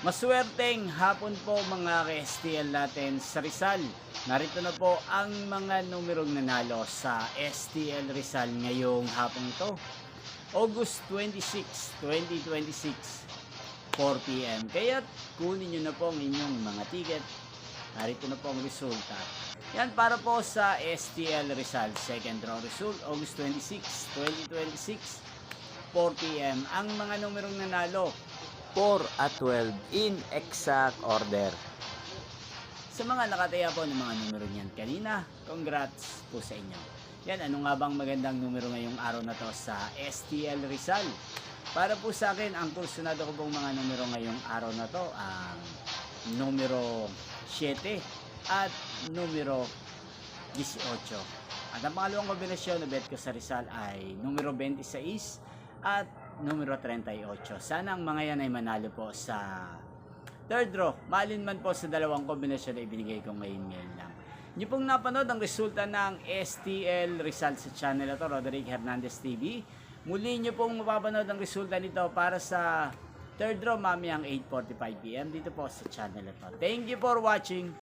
Maswerteng hapon po mga ka-STL natin sa Rizal. Narito na po ang mga numerong nanalo sa STL Rizal ngayong hapon ito. August 26, 2026, 4 p.m. Kaya kunin nyo na po ang inyong mga ticket. Narito na po ang resulta. Yan para po sa STL Rizal. Second draw result, August 26, 2026, 4 p.m. Ang mga numerong nanalo, 4 at 12 in exact order. sa mga nakataya po ng mga numero niyan kanina, congrats po sa inyo. Yan, ano nga bang magandang numero ngayong araw na to sa STL Rizal? Para po sa akin, ang kursunado ko pong mga numero ngayong araw na to, ang numero 7 at numero 18. At ang pangalawang kombinasyon na bet ko sa Rizal ay numero 26 at numero 38. Sana ang mga yan ay manalo po sa third draw. Malin man po sa dalawang kombinasyon na ibinigay ko ngayon lang. Hindi pong napanood ang resulta ng STL Rizal sa channel na to, Roderick Hernandez TV. Muli nyo pong mapapanood ang resulta nito para sa third draw mamayang 8:45 p.m. dito po sa channel na to. Thank you for watching.